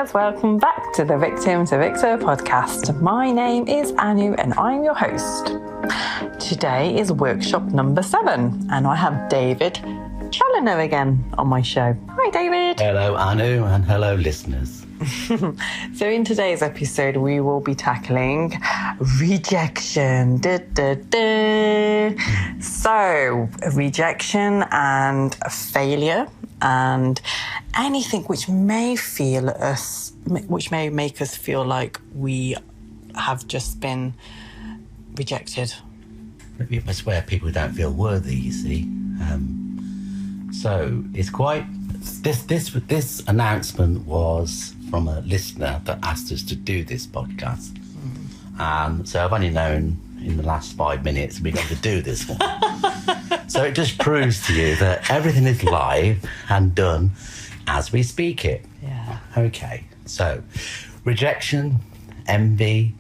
listeners, welcome back to the Victim to Victor podcast. My name is Anu and I'm your host. Today is workshop number 7 and I have David Challenor again on my show. Hi David. Hello Anu and hello listeners. So in today's episode we will be tackling rejection. So rejection and failure and anything which may make us feel like we have just been rejected. Maybe it's where people don't feel worthy, you see. So it's quite... This announcement was from a listener that asked us to do this podcast. So I've only known in the last 5 minutes we're going to do this one. So it just proves to you that everything is live and done as we speak it. Yeah. Okay, so rejection, envy,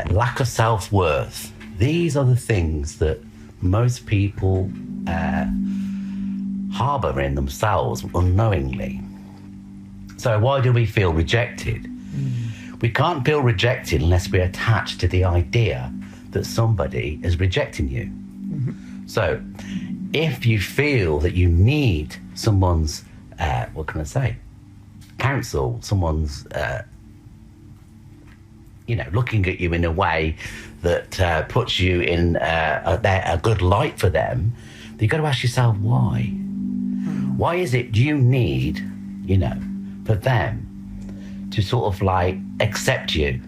lack of self-worth. These are the things that most people harbour in themselves unknowingly. So why do we feel rejected? We can't feel rejected unless we're attached to the idea that somebody is rejecting you. So if you feel that you need someone's, counsel, someone's, looking at you in a way that puts you in a good light for them, you've got to ask yourself why. Why is it you need, for them to sort of like accept you?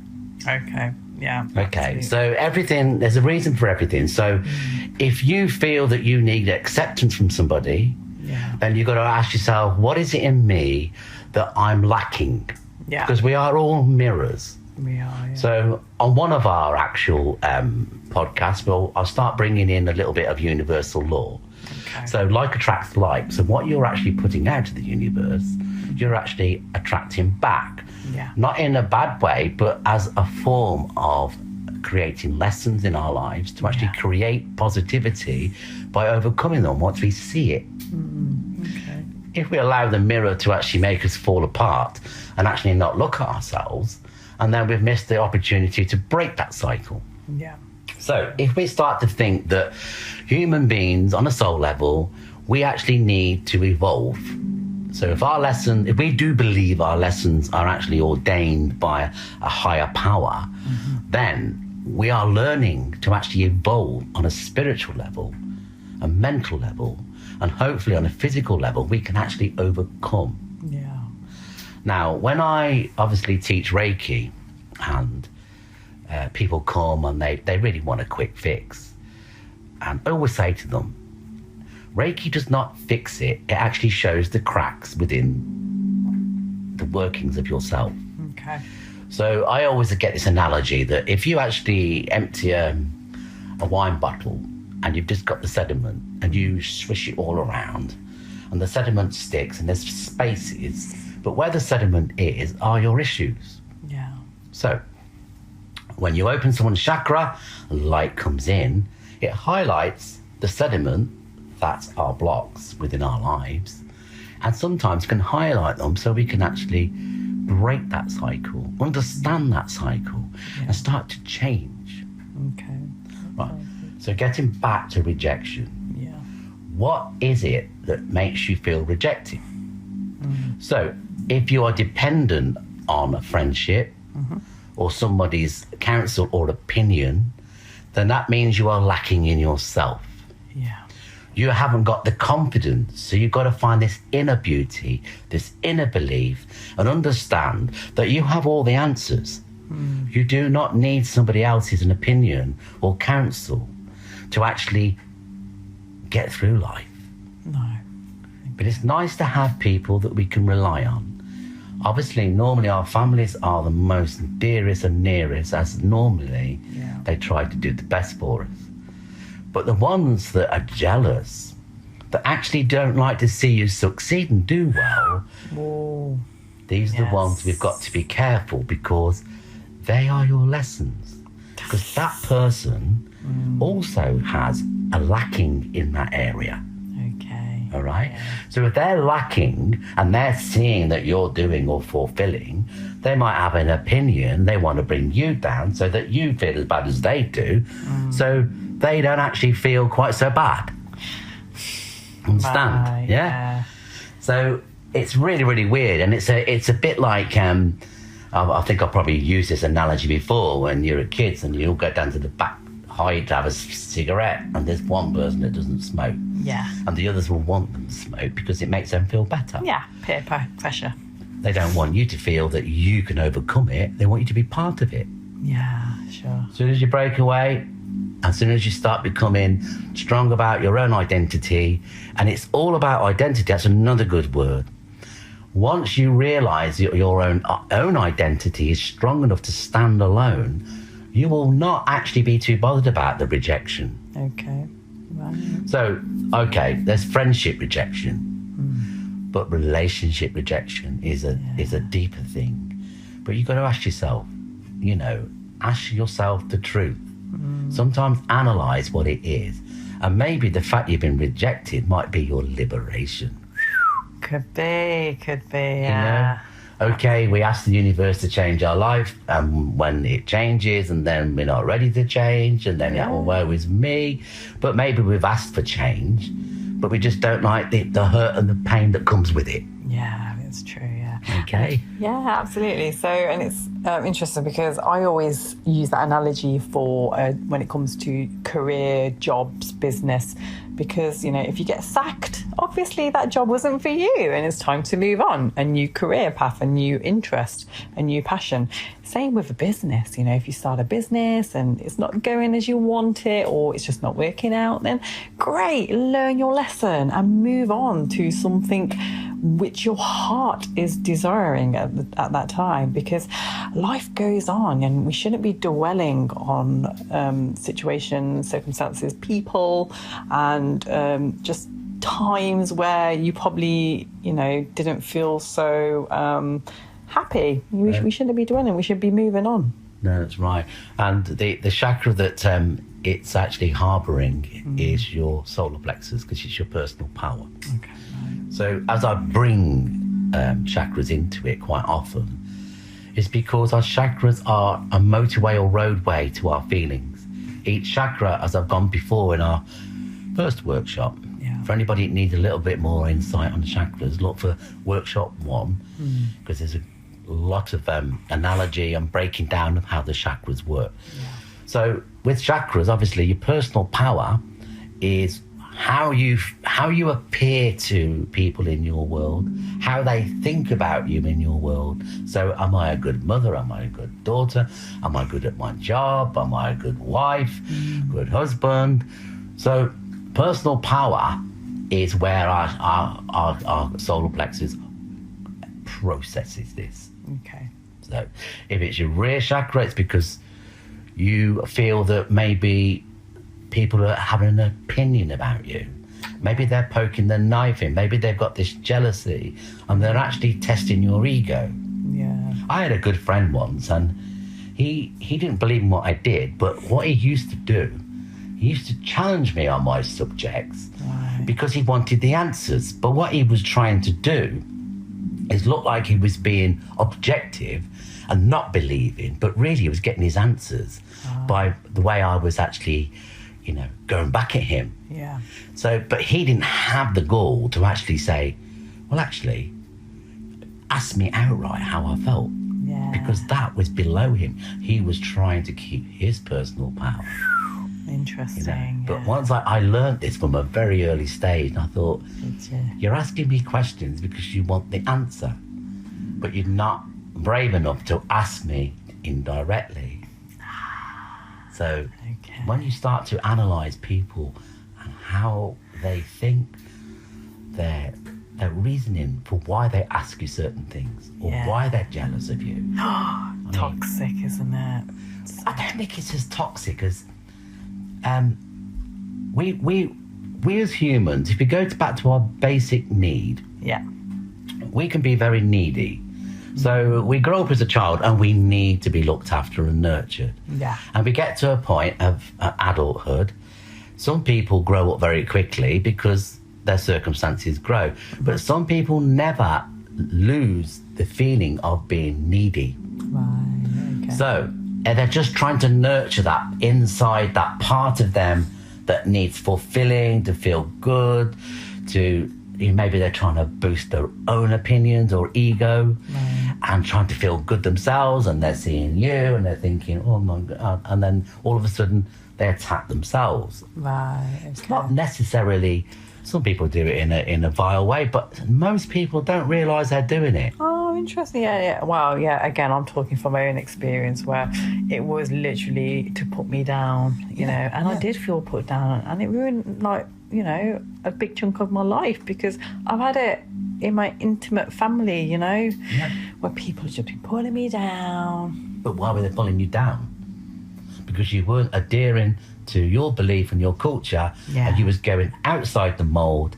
Okay. Yeah. Okay. So there's a reason for everything. So if you feel that you need acceptance from somebody, then you've got to ask yourself, what is it in me that I'm lacking? Yeah. Because we are all mirrors. We are, yeah. So on one of our actual podcasts, I'll start bringing in a little bit of universal law. Okay. So like attracts like. So what you're actually putting out to the universe, you're actually attracting back. Yeah. Not in a bad way, but as a form of creating lessons in our lives to actually create positivity by overcoming them once we see it. Okay. If we allow the mirror to actually make us fall apart and actually not look at ourselves, and then we've missed the opportunity to break that cycle. Yeah. So if we start to think that human beings on a soul level, we actually need to evolve. So if we do believe our lessons are actually ordained by a higher power, then we are learning to actually evolve on a spiritual level, a mental level, and hopefully on a physical level, we can actually overcome. Yeah. Now, when I obviously teach Reiki and people come and they really want a quick fix, and I always say to them, Reiki does not fix it. It actually shows the cracks within the workings of yourself. Okay. So I always get this analogy that if you actually empty a wine bottle and you've just got the sediment and you swish it all around and the sediment sticks and there's spaces, but where the sediment is are your issues. Yeah. So when you open someone's chakra, light comes in, it highlights the sediment that's our blocks within our lives, and sometimes can highlight them so we can actually break that cycle, understand that cycle, and start to change. Okay. Right. So getting back to rejection. Yeah. What is it that makes you feel rejected? So if you are dependent on a friendship or somebody's counsel or opinion, then that means you are lacking in yourself. Yeah. You haven't got the confidence, so you've got to find this inner beauty, this inner belief, and understand that you have all the answers. You do not need somebody else's opinion or counsel to actually get through life. No. But it's nice to have people that we can rely on. Obviously, normally our families are the most dearest and nearest, as normally they try to do the best for us. But the ones that are jealous, that actually don't like to see you succeed and do well, these are the ones we've got to be careful, because they are your lessons. Because that person also has a lacking in that area. Okay. All right. So if they're lacking and they're seeing that you're doing or fulfilling, they might have an opinion. They want to bring you down so that you feel as bad as they do. So they don't actually feel quite so bad. Understand? Right, Yeah. So it's really, really weird. And it's a bit like, I think I've probably used this analogy before, when you're a kid and you all go down to the back hide to have a cigarette, and there's one person that doesn't smoke. Yeah. And the others will want them to smoke because it makes them feel better. Yeah, peer pressure. They don't want you to feel that you can overcome it. They want you to be part of it. Yeah, sure. As soon as you break away, as soon as you start becoming strong about your own identity, and it's all about identity, that's another good word. Once you realise that your own identity is strong enough to stand alone, you will not actually be too bothered about the rejection. Okay. Right. So, okay, there's friendship rejection, but relationship rejection is a deeper thing. But you've got to ask yourself, ask yourself the truth. Sometimes analyse what it is. And maybe the fact you've been rejected might be your liberation. Could be, yeah. Okay, we ask the universe to change our life, and when it changes, and then we're not ready to change, and then woe is me. But maybe we've asked for change, but we just don't like the hurt and the pain that comes with it. Yeah, it's true, yeah. Okay. Yeah, absolutely. So, and it's interesting because I always use that analogy for when it comes to career, jobs, business, because, if you get sacked, obviously that job wasn't for you and it's time to move on. A new career path, a new interest, a new passion. Same with a business. If you start a business and it's not going as you want it, or it's just not working out, then great, learn your lesson and move on to something which your heart is desiring at that time, because life goes on and we shouldn't be dwelling on situations, circumstances, people, and just times where you probably, didn't feel so happy. We shouldn't be dwelling, we should be moving on. No, that's right. And the chakra that it's actually harbouring is your solar plexus, because it's your personal power. Okay. So as I bring chakras into it quite often, it's because our chakras are a motorway or roadway to our feelings. Each chakra, as I've gone before in our first workshop, for anybody that needs a little bit more insight on the chakras, look for workshop 1, because there's a lot of analogy and breaking down of how the chakras work. Yeah. So with chakras, obviously your personal power is how you appear to people in your world, how they think about you in your world. So am I a good mother? Am I a good daughter? Am I good at my job? Am I a good wife? Good husband? So personal power is where our solar plexus processes this. Okay. So if it's your rear chakra, it's because you feel that maybe people are having an opinion about you. Maybe they're poking their knife in. Maybe they've got this jealousy and they're actually testing your ego. Yeah. I had a good friend once, and he didn't believe in what I did, but what he used to do, he used to challenge me on my subjects because he wanted the answers. But what he was trying to do is look like he was being objective and not believing, but really he was getting his answers by the way I was actually, going back at him. Yeah. So, but he didn't have the gall to actually say, well, actually, ask me outright how I felt. Yeah. Because that was below him. He was trying to keep his personal power. Interesting. But once I learned this from a very early stage, and I thought, you're asking me questions because you want the answer, but you're not brave enough to ask me indirectly. So when you start to analyse people and how they think, their reasoning for why they ask you certain things, or why they're jealous of you. Toxic, isn't it? I don't think it's as toxic as we as humans, if we go back to our basic need, we can be very needy. So we grow up as a child and we need to be looked after and nurtured. Yeah. And we get to a point of adulthood. Some people grow up very quickly because their circumstances grow. But some people never lose the feeling of being needy. Right, okay. So they're just trying to nurture that inside, that part of them that needs fulfilling, to feel good, maybe they're trying to boost their own opinions or ego, and trying to feel good themselves, and they're seeing you and they're thinking, oh my God, and then all of a sudden they attack themselves. Right, okay. It's not necessarily, some people do it in a vile way, but most people don't realise they're doing it. Oh, interesting. Yeah. Well, yeah, again, I'm talking from my own experience where it was literally to put me down, you know, and I did feel put down, and it ruined, like, you know, a big chunk of my life, because I've had it in my intimate family, you know, where people just be pulling me down. But why were they pulling you down? Because you weren't adhering to your belief and your culture, and you was going outside the mould,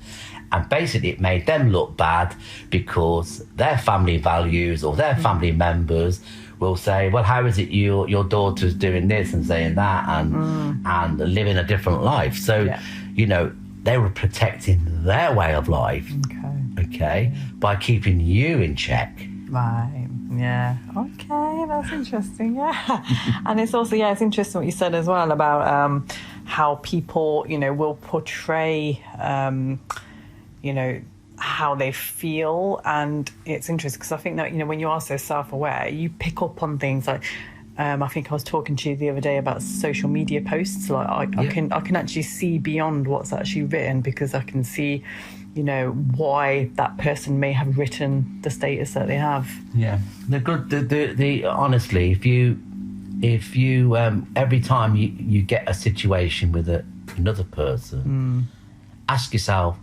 and basically it made them look bad because their family values or their family members will say, well, how is it your daughter's doing this and saying that and living a different life? So, you know, they were protecting their way of life, okay, by keeping you in check. Right, yeah. Okay, that's interesting, yeah. And it's also, it's interesting what you said as well about how people, you know, will portray, you know, how they feel. And it's interesting because I think that, you know, when you are so self-aware, you pick up on things like, I think I was talking to you the other day about social media posts. Like I can actually see beyond what's actually written, because I can see, you know, why that person may have written the status that they have. Yeah, the good. The honestly, if you every time you get a situation with another person, ask yourself,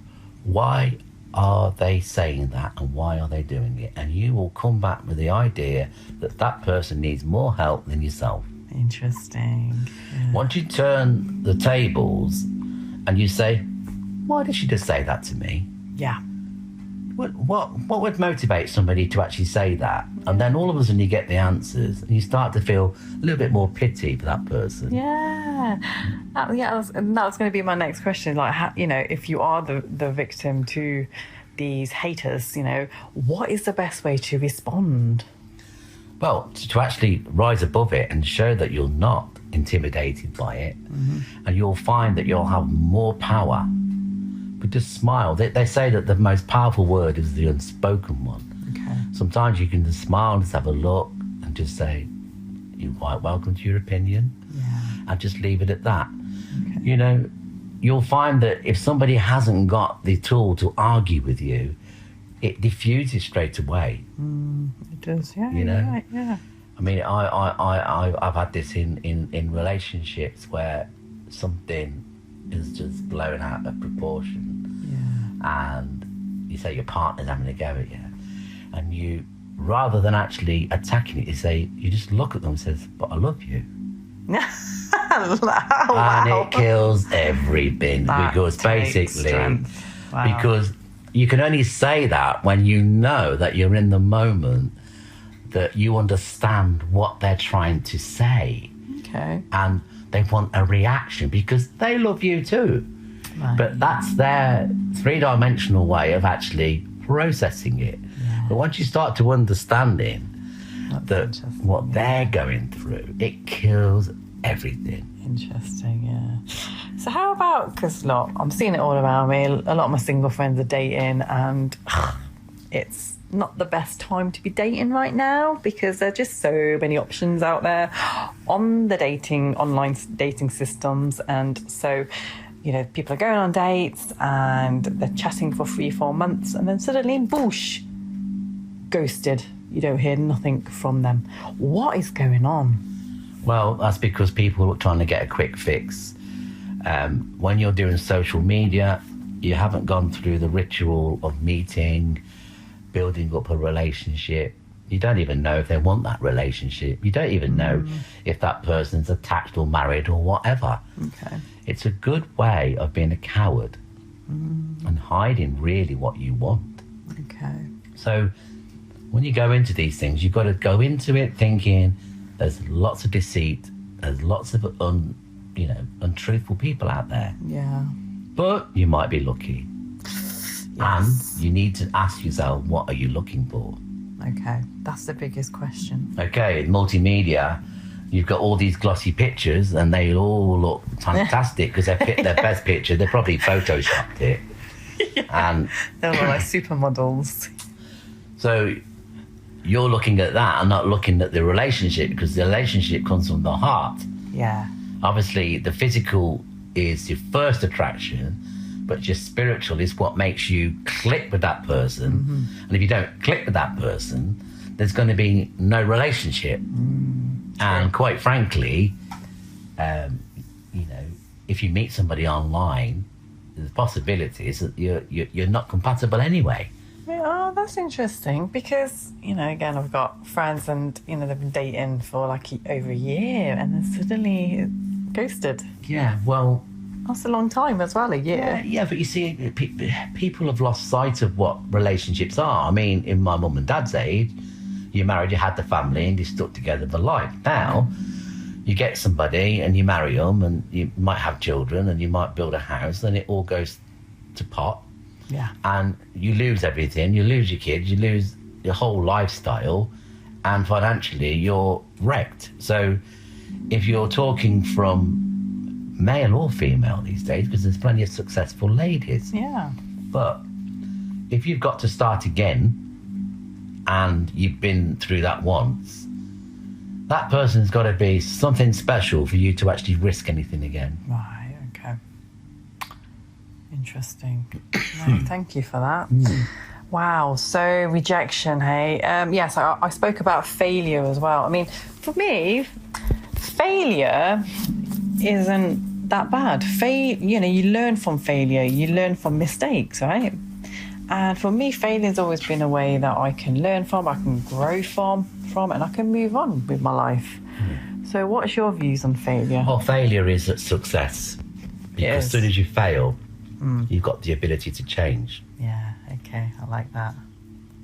why are they saying that and why are they doing it? And you will come back with the idea that person needs more help than yourself. Interesting. Yeah. Once you turn the tables and you say, why did she just say that to me? Yeah. What would motivate somebody to actually say that? And then all of a sudden you get the answers and you start to feel a little bit more pity for that person. Yeah. That was going to be my next question. Like, how, you know, if you are the victim to these haters, you know, what is the best way to respond? Well, to actually rise above it and show that you're not intimidated by it, and you'll find that you'll have more power. But just smile. They say that the most powerful word is the unspoken one. Okay. Sometimes you can just smile and just have a look and just say, you're quite welcome to your opinion, and just leave it at that. Okay. You know, you'll find that if somebody hasn't got the tool to argue with you, it diffuses straight away. It does, yeah. You know? Right, yeah. I mean, I've had this in relationships where something is just blown out of proportion. Yeah. And you say your partner's having a go at you. And you, rather than actually attacking it, you just look at them and says, but I love you. And it kills everything. Because basically, because you can only say that when you know that you're in the moment, that you understand what they're trying to say. Okay. And they want a reaction because they love you too. Right. But that's their three-dimensional way of actually processing it. Yeah. But once you start to understanding what they're going through, it kills everything. Interesting, yeah. So how about, because look, I'm seeing it all around me, a lot of my single friends are dating, and it's not the best time to be dating right now because there are just so many options out there on the online dating systems. And so, you know, people are going on dates and they're chatting for 3-4 months, and then suddenly, boosh, ghosted. You don't hear nothing from them. What is going on? Well, that's because people are trying to get a quick fix. When you're doing social media, you haven't gone through the ritual of meeting, building up a relationship. You don't even know if they want that relationship. You don't even know if that person's attached or married or whatever. Okay. It's a good way of being a coward and hiding really what you want. Okay. So when you go into these things, you've got to go into it thinking there's lots of deceit, there's lots of untruthful people out there. Yeah. But you might be lucky. Yes. And you need to ask yourself, what are you looking for? Okay, that's the biggest question. Okay, multimedia, you've got all these glossy pictures and they all look fantastic because they picked their best picture. They probably photoshopped it. And They're all like supermodels. so you're looking at that and not looking at the relationship, because the relationship comes from the heart. Yeah. Obviously, the physical is your first attraction, but your spiritual is what makes you click with that person. Mm-hmm. And if you don't click with that person, there's going to be no relationship. And quite frankly, if you meet somebody online, the possibility is that you're not compatible anyway. Oh, that's interesting because, again, I've got friends and, they've been dating for like over a year and then suddenly ghosted. Yeah, well... That's a long time as well, a year. Yeah, but you see, people have lost sight of what relationships are. I mean, in my mum and dad's age, you married, you had the family and you stuck together for life. Now, you get somebody and you marry them and you might have children and you might build a house, then it all goes to pot. Yeah. And you lose everything. You lose your kids, you lose your whole lifestyle, and financially you're wrecked. So if you're talking from male or female these days, because there's plenty of successful ladies. Yeah. But if you've got to start again and you've been through that once, that person's got to be something special for you to actually risk anything again. Right, okay. Interesting. No, thank you for that. Wow, so rejection, hey? Yes, I spoke about failure as well. I mean, for me, failure isn't that bad. You learn from failure, you learn from mistakes, right? And for me, failure's always been a way that I can learn from, I can grow from, and I can move on with my life. So what's your views on failure? Well, failure is a success. Because as soon as you fail, you've got the ability to change. Yeah, okay, I like that.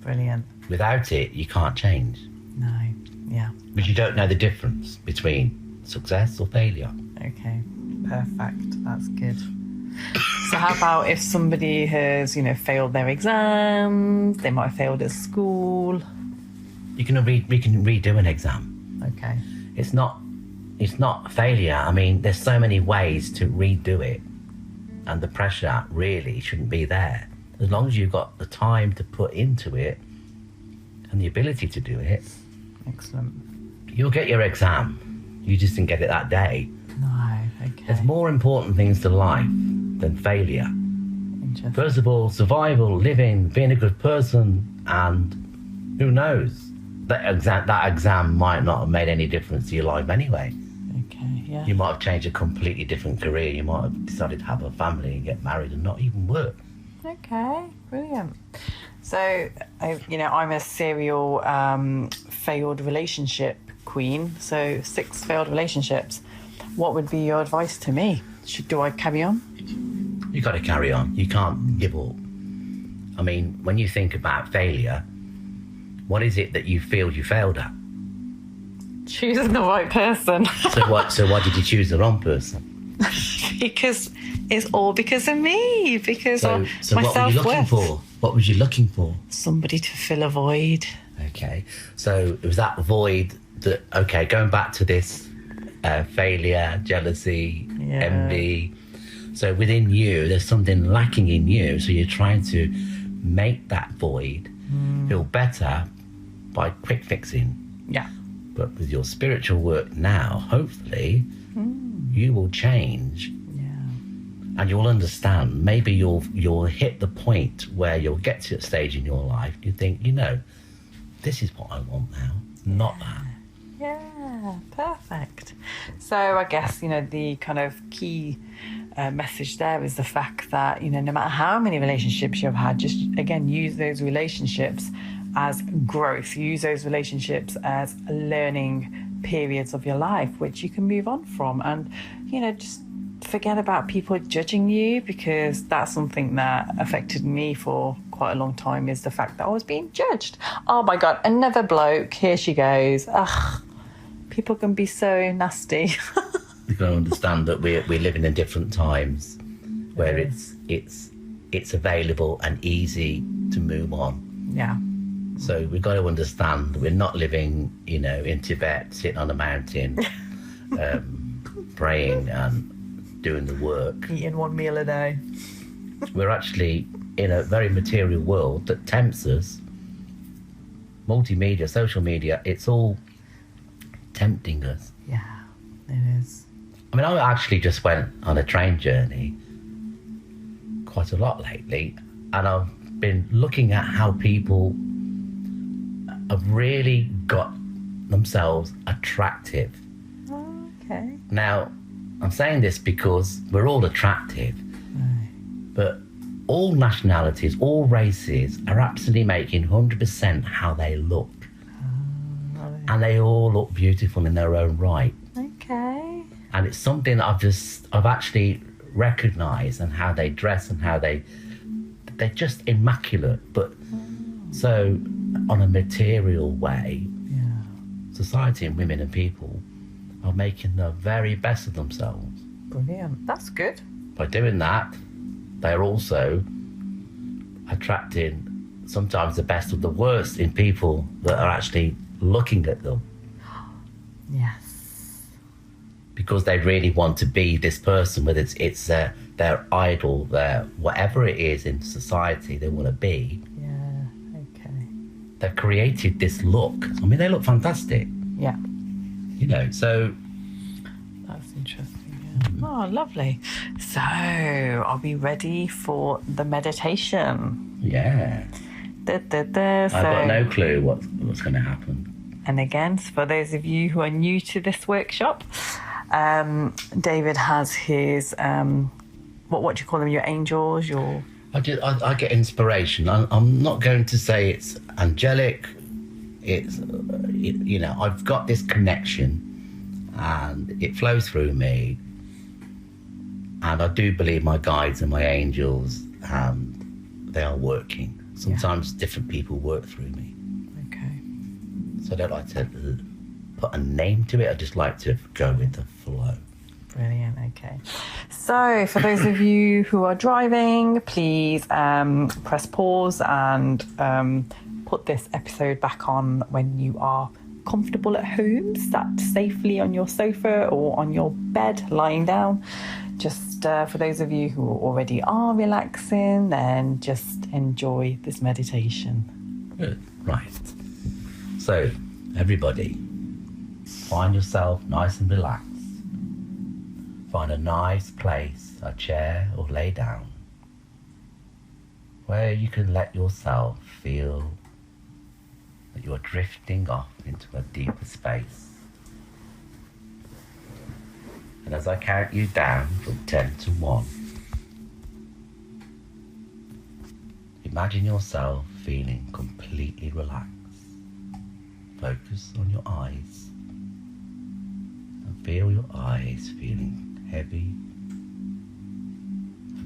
Brilliant. Without it, you can't change. No, yeah. Because you don't know the difference between success or failure. Okay, perfect. That's good. So how about if somebody has, failed their exams, they might have failed at school? We can redo an exam. Okay. It's not failure. I mean, there's so many ways to redo it, and the pressure really shouldn't be there. As long as you've got the time to put into it and the ability to do it. Excellent. You'll get your exam. You just didn't get it that day. No, okay. There's more important things to life than failure. Interesting. First of all, survival, living, being a good person, and who knows? That exam might not have made any difference to your life anyway. Okay, yeah. You might have changed a completely different career. You might have decided to have a family and get married and not even work. Okay, brilliant. So, I'm a serial failed relationship queen. So 6 failed relationships. What would be your advice to me? Do I carry on? You got to carry on. You can't give up. I mean, when you think about failure, what is it that you feel you failed at? Choosing the right person. So why did you choose the wrong person? Because it's all because of me. Because of my what were you looking self-worth. for? What was you looking for? Somebody to fill a void. Okay. So it was that void that, okay, going back to this failure, jealousy, envy. So within you, there's something lacking in you. So you're trying to make that void feel better by quick fixing. Yeah. But with your spiritual work now, hopefully, you will change. Yeah. And you'll understand. Maybe you'll hit the point where you'll get to a stage in your life. You think, this is what I want now, not that. Yeah, perfect. So I guess, the kind of key message there is the fact that, no matter how many relationships you've had, just, again, use those relationships as growth. Use those relationships as learning periods of your life, which you can move on from. And, just forget about people judging you, because that's something that affected me for quite a long time, is the fact that I was being judged. Oh my God, another bloke, here she goes. Ugh, people can be so nasty. You've got to understand that we're living in different times where it's it's available and easy to move on. Yeah. So we've got to understand that we're not living, in Tibet, sitting on a mountain, praying and doing the work. Eating one meal a day. We're actually in a very material world that tempts us. Multimedia, social media, it's all tempting us. Yeah, it is. I mean, I actually just went on a train journey quite a lot lately, and I've been looking at how people have really got themselves attractive. Okay. Now, I'm saying this because we're all attractive, but all nationalities, all races are absolutely making 100% how they look. And they all look beautiful in their own right. Okay. And it's something that I've actually recognised, and how they dress and how they're just immaculate. But so on a material way, society and women and people are making the very best of themselves. Brilliant. That's good. By doing that, they're also attracting sometimes the best of the worst in people that are actually looking at them. Yes. Because they really want to be this person, whether it's their idol, their whatever it is in society they want to be. Yeah, okay. They've created this look. I mean, they look fantastic. Yeah. So... That's interesting. Yeah. Oh, lovely. So, are we ready for the meditation? Yeah. So, I've got no clue what's going to happen. And again, for those of you who are new to this workshop, David has his, what do you call them, your angels, your... I get inspiration. I'm not going to say it's angelic. It's, I've got this connection and it flows through me. And I do believe my guides and my angels, they are working. Sometimes different people work through me. Okay. So I don't like to put a name to it. I just like to go with the flow. Brilliant. Okay. So for those of you who are driving, please press pause and put this episode back on when you are comfortable at home, sat safely on your sofa or on your bed, lying down. Just for those of you who already are relaxing, then just enjoy this meditation. Good. Right. So, everybody, find yourself nice and relaxed. Find a nice place, a chair, or lay down, where you can let yourself feel that you are drifting off into a deeper space. And as I count you down from 10 to 1, imagine yourself feeling completely relaxed. Focus on your eyes and feel your eyes feeling heavy.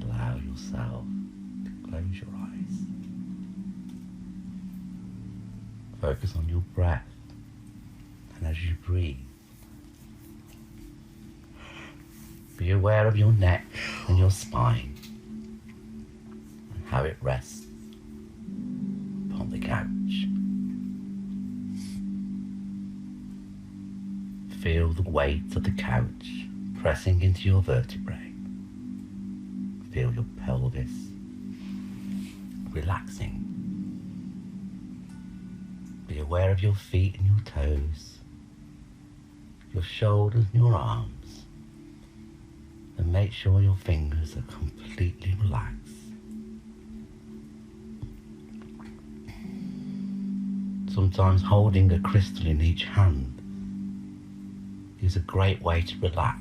Allow yourself to close your eyes. Focus on your breath, and as you breathe, be aware of your neck and your spine and how it rests upon the couch. Feel the weight of the couch pressing into your vertebrae. Feel your pelvis relaxing. Be aware of your feet and your toes, your shoulders and your arms, and make sure your fingers are completely relaxed. Sometimes holding a crystal in each hand is a great way to relax.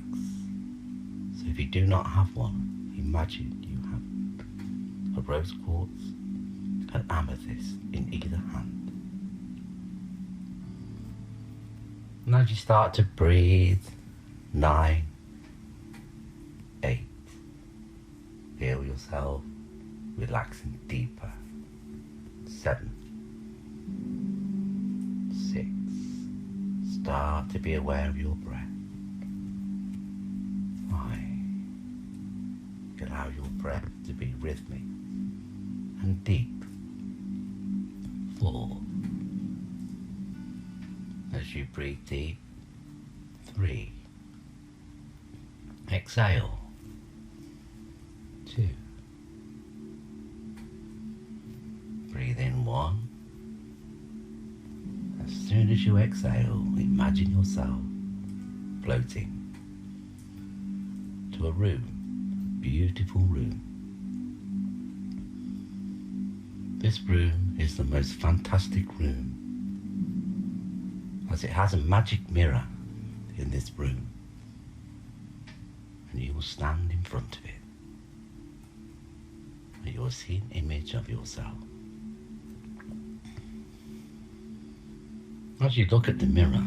So if you do not have one, imagine you have a rose quartz and amethyst in either hand. And as you start to breathe, 9, 8, feel yourself relaxing deeper. 7, 6, start to be aware of your breath. 5, allow your breath to be rhythmic. and deep. 4. As you breathe deep. 3. Exhale. 2. Breathe in 1. As soon as you exhale, imagine yourself floating to a room, a beautiful room. This room is the most fantastic room, as it has a magic mirror in this room, and you will stand in front of it, and you will see an image of yourself. As you look at the mirror,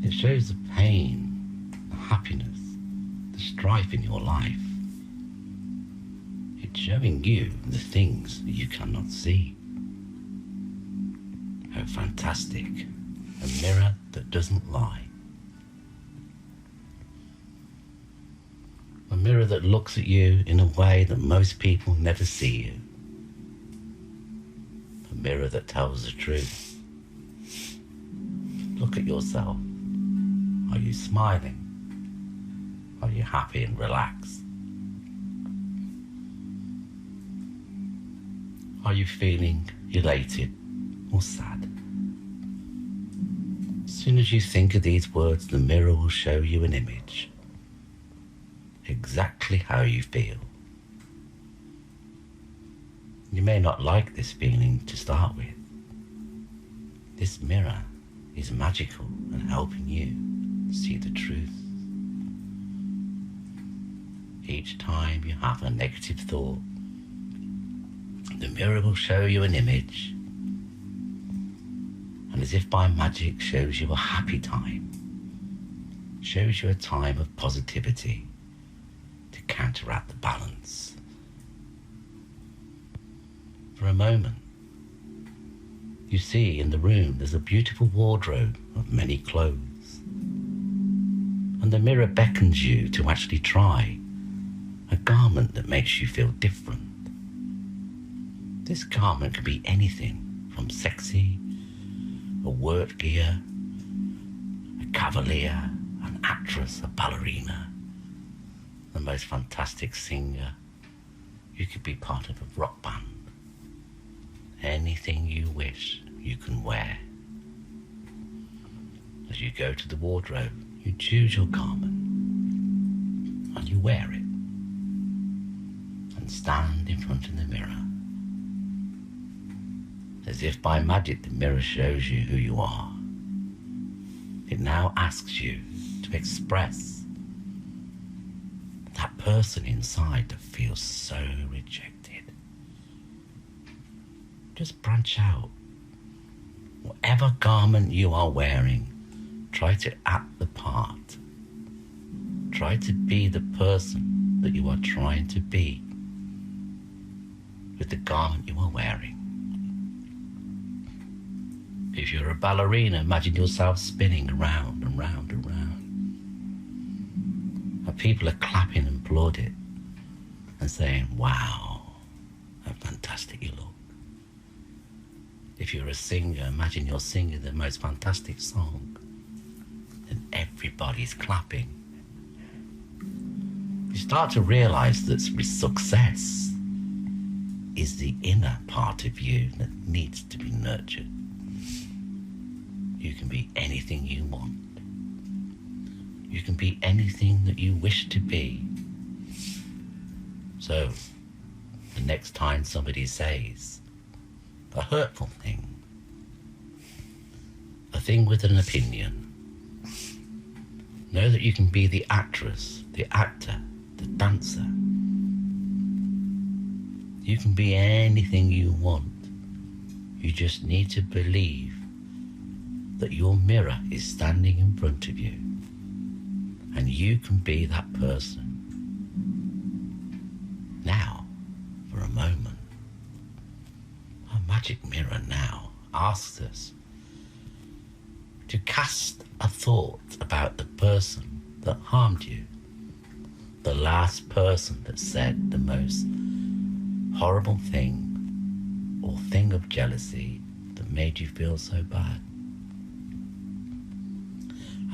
it shows the pain, the happiness, the strife in your life. It's showing you the things that you cannot see. How fantastic. A mirror that doesn't lie. A mirror that looks at you in a way that most people never see you. A mirror that tells the truth. Look at yourself. Are you smiling? Are you happy and relaxed? Are you feeling elated or sad? As soon as you think of these words, the mirror will show you an image. Exactly how you feel. You may not like this feeling to start with. This mirror is magical and helping you see the truth. Each time you have a negative thought, the mirror will show you an image, and as if by magic shows you a happy time, shows you a time of positivity to counteract the balance. For a moment, you see in the room there's a beautiful wardrobe of many clothes, and the mirror beckons you to actually try a garment that makes you feel different. This garment could be anything from sexy, a work gear, a cavalier, an actress, a ballerina, the most fantastic singer. You could be part of a rock band. Anything you wish, you can wear. As you go to the wardrobe, you choose your garment and you wear it and stand in front of the mirror. As if by magic, the mirror shows you who you are. It now asks you to express that person inside that feels so rejected. Just branch out. Whatever garment you are wearing, try to act the part. Try to be the person that you are trying to be with the garment you are wearing. If you're a ballerina, imagine yourself spinning around and round and round. And people are clapping and applauding and saying, wow, how fantastic you look. If you're a singer, imagine you're singing the most fantastic song and everybody's clapping. You start to realize that success is the inner part of you that needs to be nurtured. You can be anything you want. You can be anything that you wish to be. So, the next time somebody says a hurtful thing, a thing with an opinion, know that you can be the actress, the actor, the dancer. You can be anything you want. You just need to believe that your mirror is standing in front of you and you can be that person. Now, for a moment, our magic mirror now asks us to cast a thought about the person that harmed you, the last person that said the most horrible thing or thing of jealousy that made you feel so bad.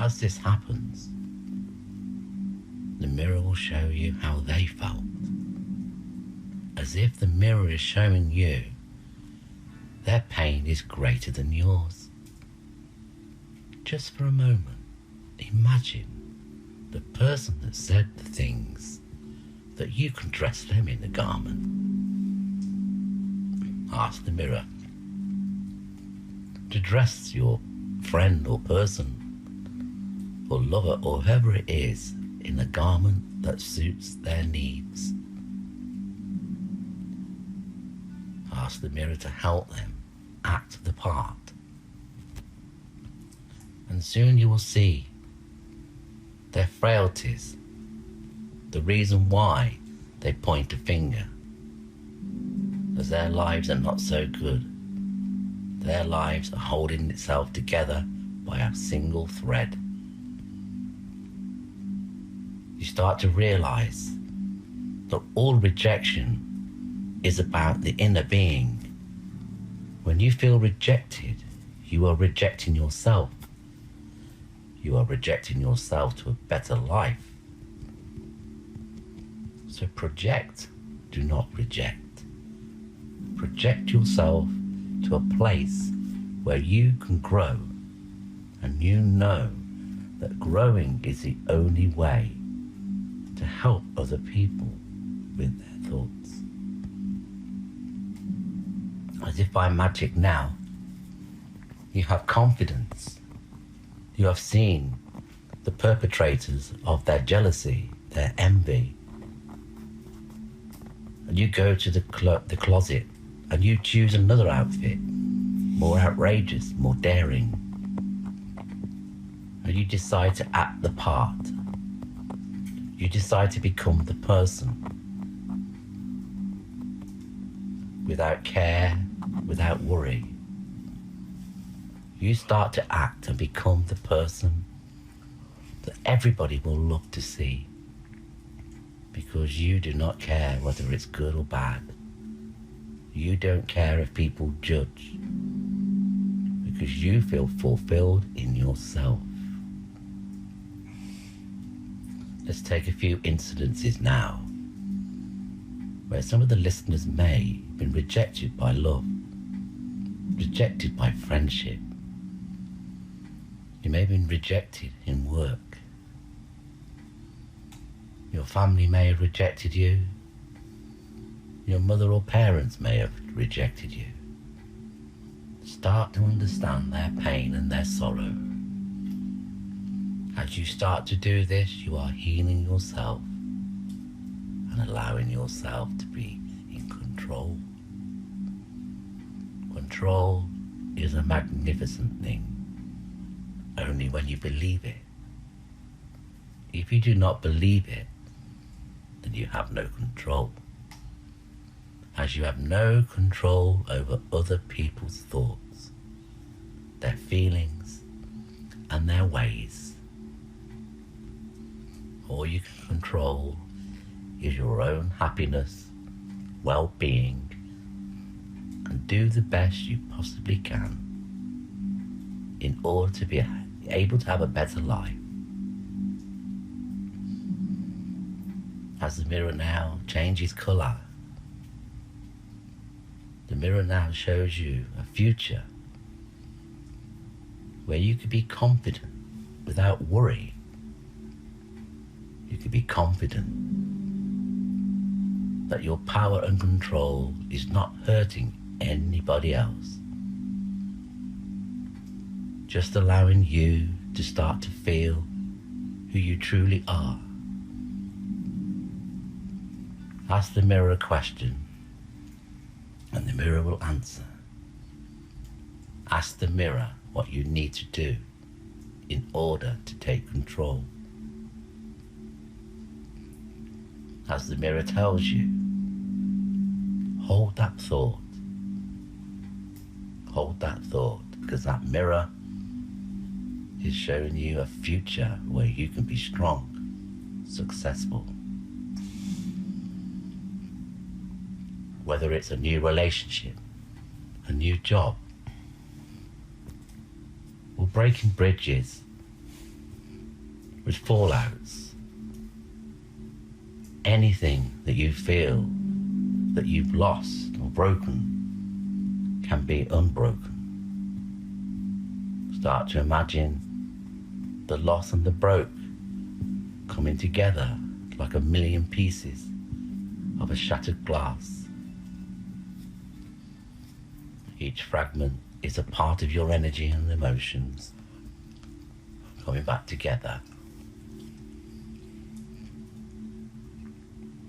As this happens, the mirror will show you how they felt, as if the mirror is showing you their pain is greater than yours. Just for a moment, imagine the person that said the things that you can dress them in a garment. Ask the mirror to dress your friend or person or lover or whoever it is in a garment that suits their needs. Ask the mirror to help them act the part. And soon you will see their frailties, the reason why they point a finger, as their lives are not so good. Their lives are holding itself together by a single thread. You start to realize that all rejection is about the inner being. When you feel rejected, you are rejecting yourself. You are rejecting yourself to a better life. So project, do not reject. Project yourself to a place where you can grow, and you know that growing is the only way to help other people with their thoughts. As if by magic now, you have confidence. You have seen the perpetrators of their jealousy, their envy, and you go to the closet and you choose another outfit, more outrageous, more daring, and you decide to act the part. You decide to become the person without care, without worry. You start to act and become the person that everybody will love to see, because you do not care whether it's good or bad. You don't care if people judge, because you feel fulfilled in yourself. Let's take a few incidences now where some of the listeners may have been rejected by love, rejected by friendship. You may have been rejected in work. Your family may have rejected you. Your mother or parents may have rejected you. Start to understand their pain and their sorrow. As you start to do this, you are healing yourself and allowing yourself to be in control. Control is a magnificent thing, only when you believe it. If you do not believe it, then you have no control. As you have no control over other people's thoughts, their feelings, and their ways. All you can control is your own happiness, well-being, and do the best you possibly can in order to be able to have a better life. As the mirror now changes colour, the mirror now shows you a future where you could be confident without worry. You could be confident that your power and control is not hurting anybody else. Just allowing you to start to feel who you truly are. Ask the mirror a question and the mirror will answer. Ask the mirror what you need to do in order to take control. As the mirror tells you, hold that thought. Hold that thought, because that mirror is showing you a future where you can be strong, successful. Whether it's a new relationship, a new job, or breaking bridges with fallouts. Anything that you feel that you've lost or broken can be unbroken. Start to imagine the loss and the broke coming together like a million pieces of a shattered glass. Each fragment is a part of your energy and emotions coming back together.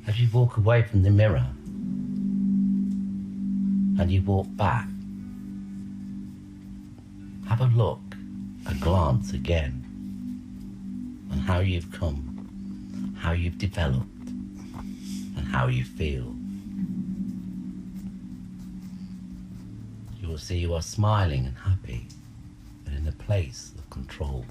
As you walk away from the mirror and you walk back, have a look, a glance again on how you've come, how you've developed, and how you feel. You will see you are smiling and happy and in a place of control.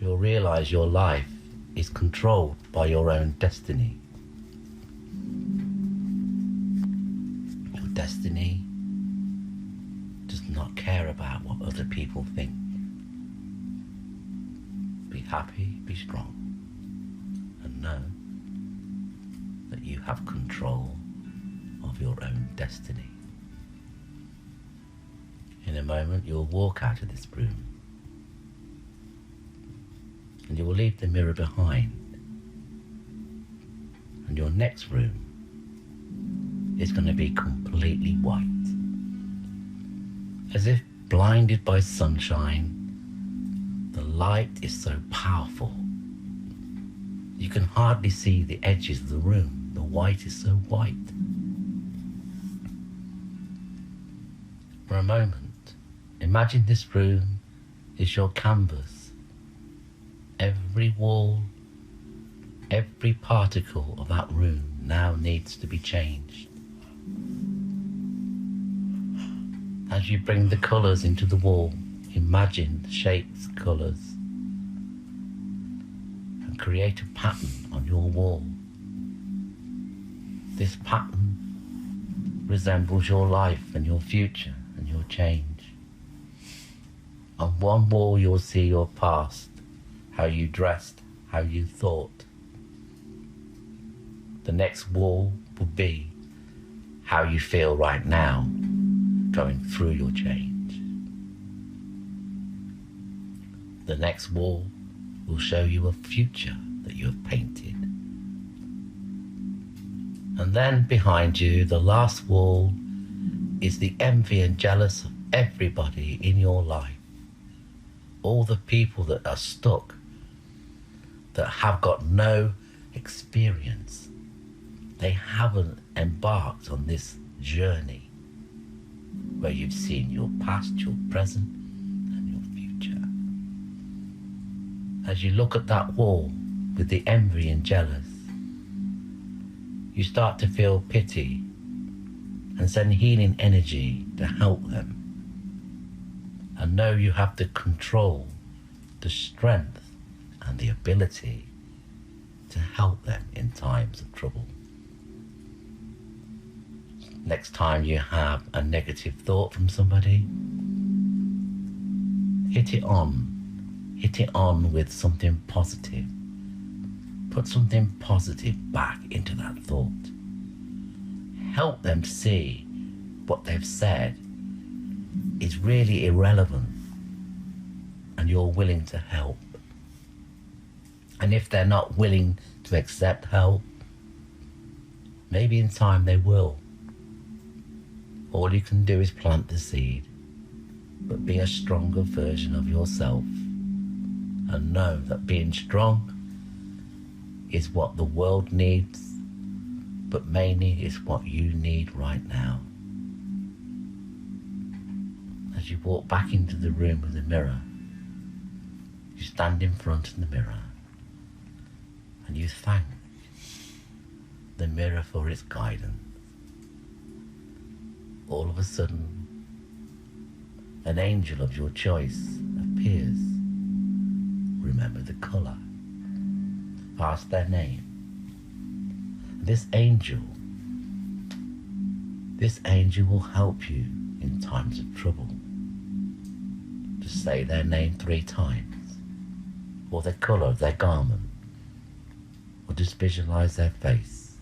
You'll realize your life is controlled by your own destiny. Your destiny does not care about what other people think. Be happy, be strong, and know that you have control of your own destiny. In a moment, you'll walk out of this room and you will leave the mirror behind, and your next room is going to be completely white, as if blinded by sunshine. The light is so powerful you can hardly see the edges of the room. The white is so white. For a moment, imagine this room is your canvas. Every wall, every particle of that room now needs to be changed. As you bring the colours into the wall, imagine the shapes, colours, and create a pattern on your wall. This pattern resembles your life and your future and your change. On one wall you'll see your past, how you dressed, how you thought. The next wall will be how you feel right now, going through your change. The next wall will show you a future that you have painted. And then behind you, the last wall is the envy and jealous of everybody in your life. All the people that are stuck, that have got no experience. They haven't embarked on this journey where you've seen your past, your present, and your future. As you look at that wall with the envy and jealous, you start to feel pity and send healing energy to help them. And know you have the control, the strength, and the ability to help them in times of trouble. Next time you have a negative thought from somebody, hit it on with something positive. Put something positive back into that thought. Help them see what they've said is really irrelevant and you're willing to help. And if they're not willing to accept help, maybe in time they will. All you can do is plant the seed, but be a stronger version of yourself and know that being strong is what the world needs, but mainly is what you need right now. As you walk back into the room with the mirror, you stand in front of the mirror and you thank the mirror for its guidance. All of a sudden, an angel of your choice appears. Remember the colour. Ask their name. This angel will help you in times of trouble. Just say their name 3 times, or the colour of their garment, or just visualise their face.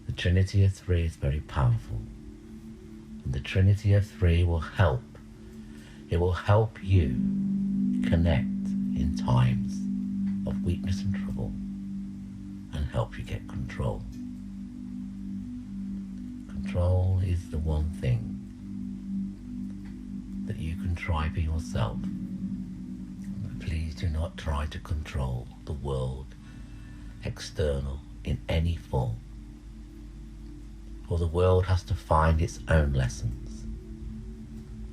The Trinity of 3 is very powerful, and the Trinity of 3 will help. It will help you connect in times of weakness and trouble, and help you get control. Control is the one thing that you can try for yourself. But please do not try to control the world external in any form, for the world has to find its own lessons.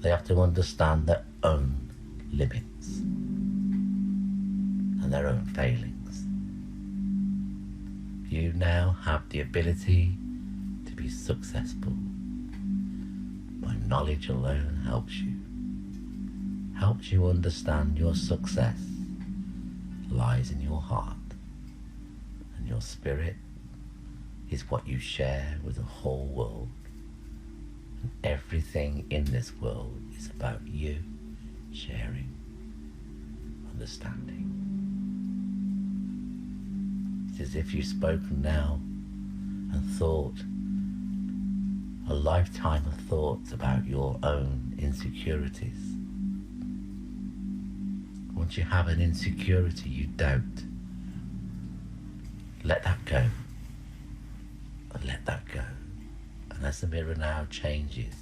They have to understand their own limits and their own failings. You now have the ability to be successful. My knowledge alone helps you understand your success lies in your heart, and your spirit is what you share with the whole world, and everything in this world is about you sharing, understanding. It's as if you've spoken now and thought a lifetime of thoughts about your own insecurities. Once you have an insecurity you doubt, let that go. And let that go. And as the mirror now changes,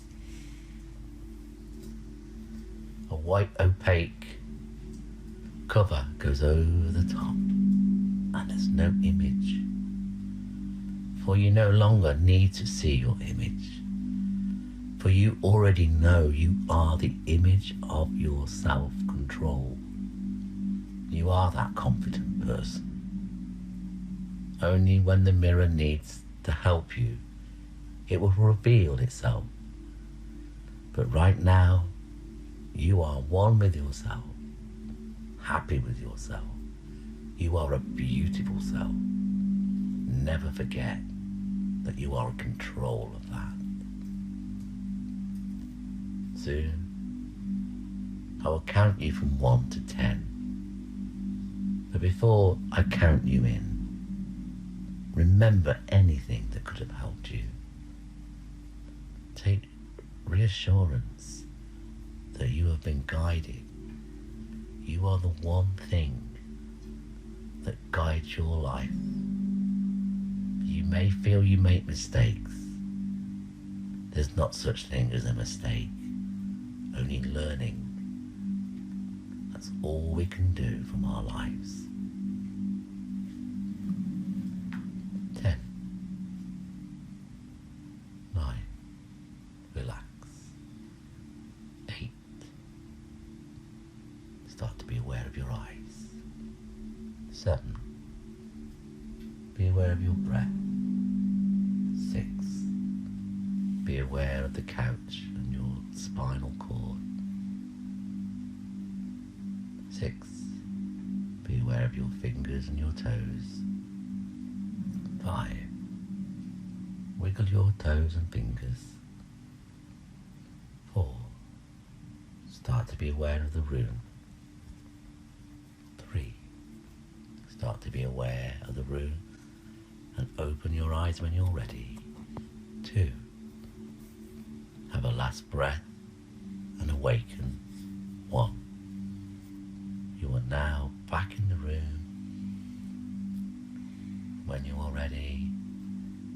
a white opaque cover goes over the top, and there's no image. For you no longer need to see your image. For you already know you are the image of your self-control. You are that confident person. Only when the mirror needs to help you, it will reveal itself. But right now, you are one with yourself, happy with yourself. You are a beautiful self. Never forget that you are in control of that. Soon, I will count you from 1 to 10. But before I count you in, remember anything that could have helped you. Take reassurance that you have been guided. You are the one thing that guides your life. You may feel you make mistakes. There's not such thing as a mistake, only learning. That's all we can do from our lives. 10, 9, relax. 8, start to be aware of your eyes. 7, be aware of your breath. 6, be aware of the couch and your spinal cord. 6, be aware of your fingers and your toes. 5, wiggle your toes and fingers. 4, start to be aware of the room. 3, start to be aware of the room and open your eyes when you're ready. 2, have a last breath and awaken. 1, you are now back in the room. When you are ready,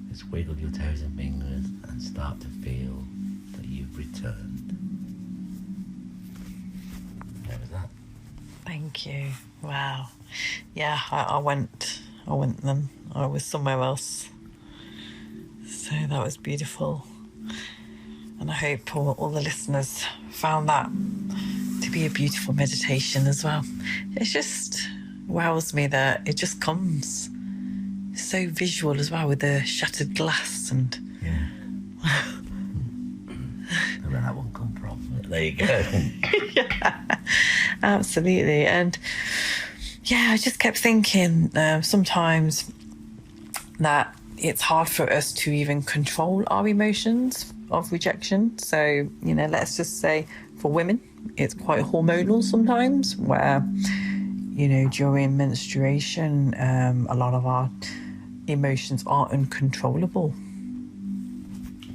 just wiggle your toes and fingers and start to feel that you've returned. How was that? Thank you. Wow. Yeah, I went then. I was somewhere else. So that was beautiful. And I hope all the listeners found that to be a beautiful meditation as well. It just wows me that it just comes so visual as well with the shattered glass and... Yeah. Where that one come from. There you go. Yeah, absolutely. And yeah, I just kept thinking sometimes that it's hard for us to even control our emotions of rejection. So, let's just say for women, it's quite hormonal sometimes, where, during menstruation, a lot of our emotions are uncontrollable.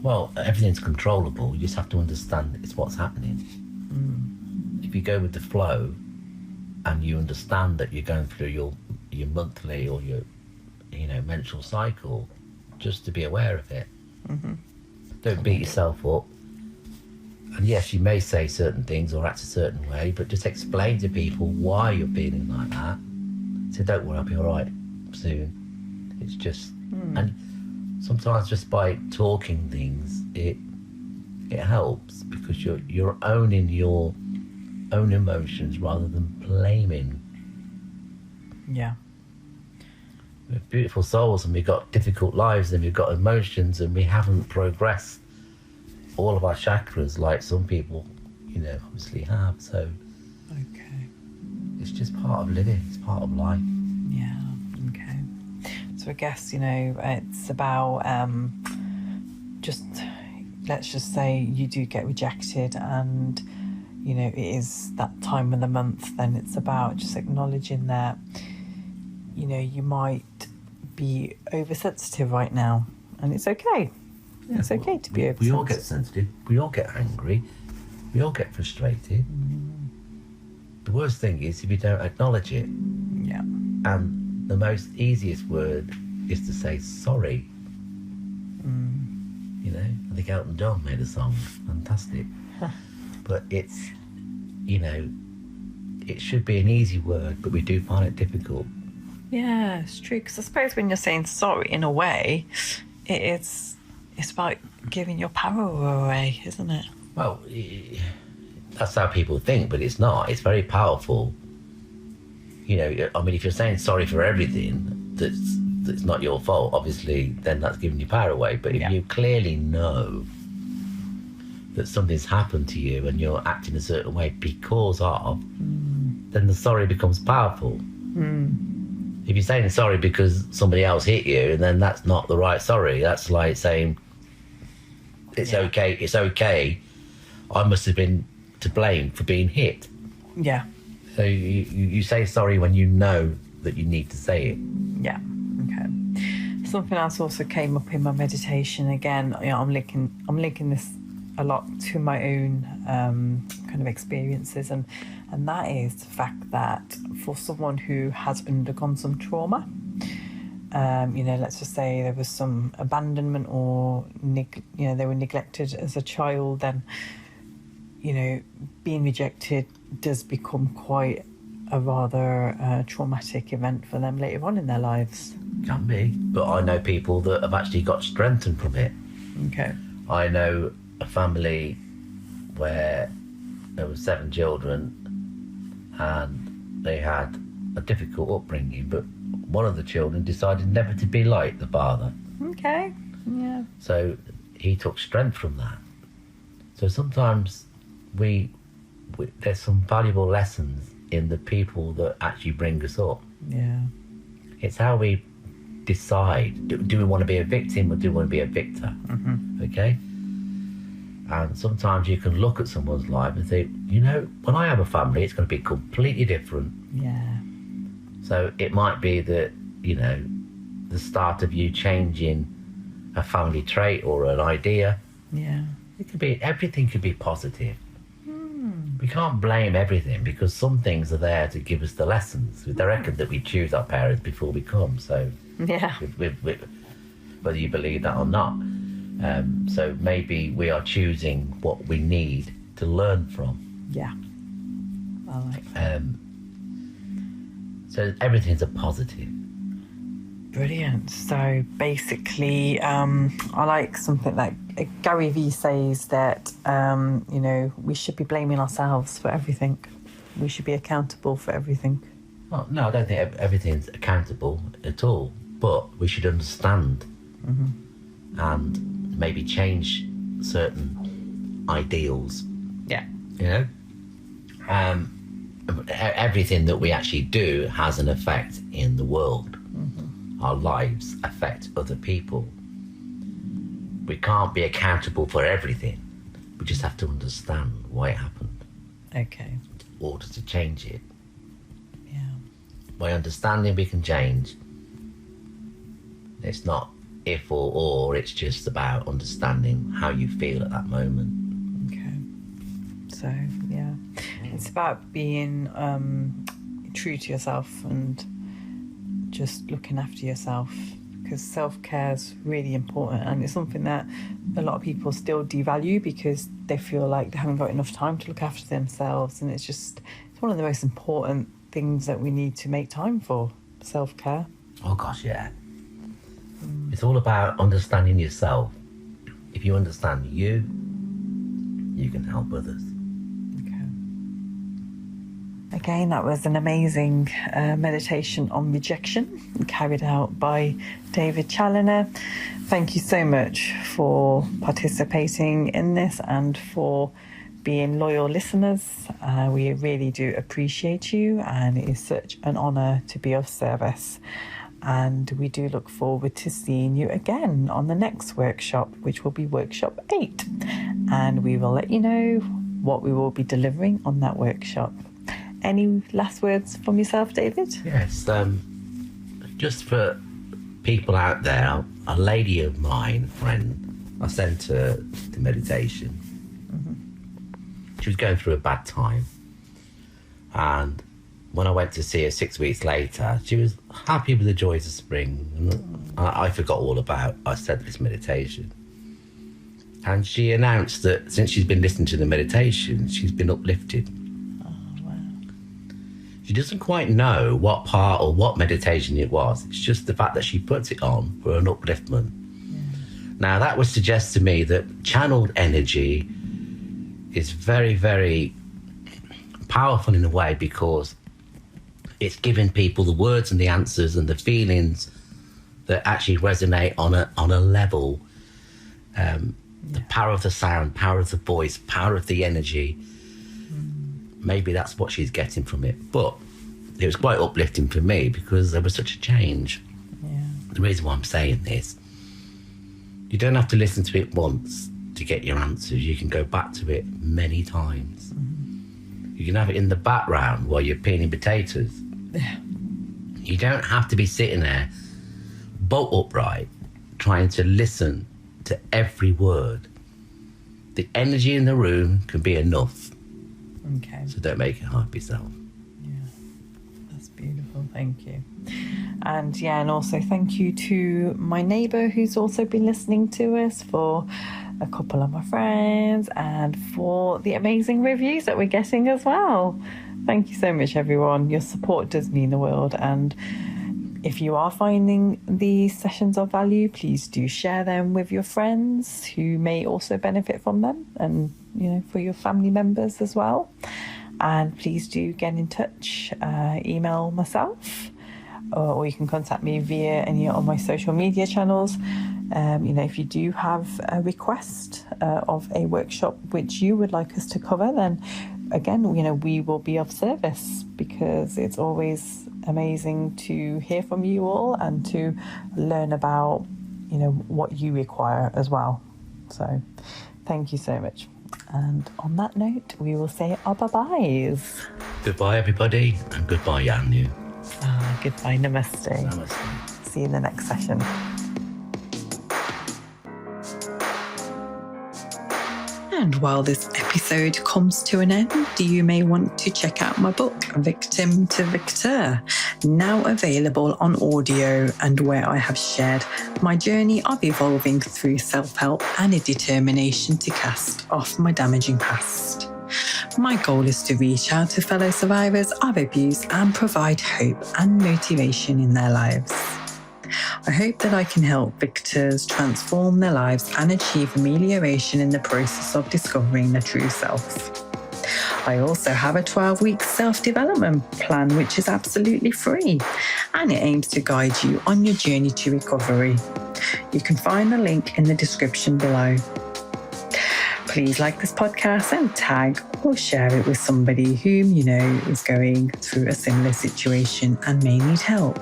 Well, everything's controllable. You just have to understand it's what's happening. If you go with the flow and you understand that you're going through your monthly or your menstrual cycle, just to be aware of it. Don't beat yourself up. And yes, you may say certain things or act a certain way, but just explain to people why you're feeling like that. So don't worry, I'll be all right soon. It's just, and sometimes just by talking things, it helps, because you're owning your own emotions rather than blaming. Yeah. We're beautiful souls, and we've got difficult lives, and we've got emotions, and we haven't progressed all of our chakras like some people, obviously have. So Okay. it's just part of living. It's part of life. Yeah. Okay. So I guess, it's about let's just say you do get rejected, and it is that time of the month. Then it's about just acknowledging that you might be oversensitive right now, and it's okay. Yeah, it's okay to be oversensitive. We all get sensitive. We all get angry. We all get frustrated. The worst thing is if you don't acknowledge it. Yeah. And the most easiest word is to say sorry. I think Elton John made a song, fantastic. But it's, it should be an easy word, but we do find it difficult. Yeah, it's true. Because I suppose when you're saying sorry, in a way, it's about giving your power away, isn't it? Well, that's how people think, but it's not. It's very powerful. If you're saying sorry for everything that's not your fault, obviously, then that's giving your power away. But if you clearly know that something's happened to you and you're acting a certain way because of, then the sorry becomes powerful. If you're saying sorry because somebody else hit you, then that's not the right sorry. That's like saying, it's okay, I must have been to blame for being hit. Yeah. So you say sorry when you know that you need to say it. Yeah. Okay. Something else also came up in my meditation. Again, I'm linking this a lot to my own kind of experiences, and that is the fact that for someone who has undergone some trauma, let's just say there was some abandonment or they were neglected as a child, then being rejected does become quite a rather traumatic event for them later on in their lives. Can be, but I know people that have actually got strengthened from it. Okay. I know a family where there were 7 children and they had a difficult upbringing, but one of the children decided never to be like the father. Okay. Yeah. So he took strength from that. So sometimes there's some valuable lessons in the people that actually bring us up. Yeah. It's how we decide. Do we want to be a victim or do we want to be a victor? Okay? And sometimes you can look at someone's life and think, when I have a family, it's going to be completely different. Yeah. So it might be that, the start of you changing a family trait or an idea. Yeah. Everything could be positive. We can't blame everything, because some things are there to give us the lessons. They reckon that we choose our parents before we come. So Yeah. whether you believe that or not. So maybe we are choosing what we need to learn from. Yeah. I like that. So everything's a positive. Brilliant. So basically, I like something that Gary Vee says, that, we should be blaming ourselves for everything. We should be accountable for everything. Well, no, I don't think everything's accountable at all, but we should understand and maybe change certain ideals. Yeah. Everything that we actually do has an effect in the world. our lives affect other people. We can't be accountable for everything. We just have to understand why it happened. Okay. In order to change it. Yeah. By understanding we can change. It's not if or, it's just about understanding how you feel at that moment. Okay. So, yeah. It's about being true to yourself and just looking after yourself, because self-care is really important, and it's something that a lot of people still devalue because they feel like they haven't got enough time to look after themselves, and it's one of the most important things that we need to make time for, self-care. Oh gosh, yeah. It's all about understanding yourself. If you understand you can help others. Again, that was an amazing meditation on rejection carried out by David Challenor. Thank you so much for participating in this and for being loyal listeners. We really do appreciate you, and it is such an honour to be of service. And we do look forward to seeing you again on the next workshop, which will be workshop 8. And we will let you know what we will be delivering on that workshop. Any last words from yourself, David? Yes, just for people out there, a lady of mine, friend, I sent her to meditation. Mm-hmm. She was going through a bad time. And when I went to see her 6 weeks later, she was happy with the joys of spring. And I forgot all about, I said this meditation. And she announced that since she's been listening to the meditation, she's been uplifted. She doesn't quite know what part or what meditation it was. It's just the fact that she puts it on for an upliftment. Yeah. Now, that would suggest to me that channeled energy is very, very powerful in a way, because it's giving people the words and the answers and the feelings that actually resonate on a level. The power of the sound, power of the voice, power of the energy. Maybe that's what she's getting from it. But it was quite uplifting for me because there was such a change. Yeah. The reason why I'm saying this, you don't have to listen to it once to get your answers. You can go back to it many times. Mm-hmm. You can have it in the background while you're peeling potatoes. Yeah. You don't have to be sitting there bolt upright trying to listen to every word. The energy in the room can be enough. Okay. So don't make it hard for yourself. Yeah, that's beautiful. Thank you. And and also thank you to my neighbour who's also been listening to us, for a couple of my friends, and for the amazing reviews that we're getting as well. Thank you so much, everyone. Your support does mean the world. And if you are finding these sessions of value, please do share them with your friends who may also benefit from them, and for your family members as well. And please do get in touch, email myself, or you can contact me via any of my social media channels. If you do have a request of a workshop which you would like us to cover, then again, we will be of service, because it's always amazing to hear from you all and to learn about, what you require as well. So thank you so much. And on that note, we will say our bye-byes. Goodbye, everybody, and goodbye, Anu. Goodbye, namaste. Namaste. See you in the next session. And while this episode comes to an end, you may want to check out my book, Victim to Victor, now available on audio, and where I have shared my journey of evolving through self-help and a determination to cast off my damaging past. My goal is to reach out to fellow survivors of abuse and provide hope and motivation in their lives. I hope that I can help victors transform their lives and achieve amelioration in the process of discovering their true self. I also have a 12-week self-development plan, which is absolutely free, and it aims to guide you on your journey to recovery. You can find the link in the description below. Please like this podcast and tag or share it with somebody whom you know is going through a similar situation and may need help.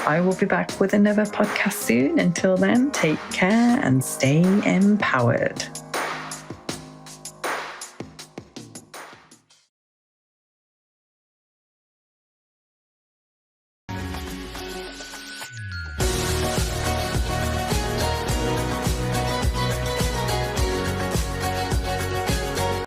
I will be back with another podcast soon. Until then, take care and stay empowered.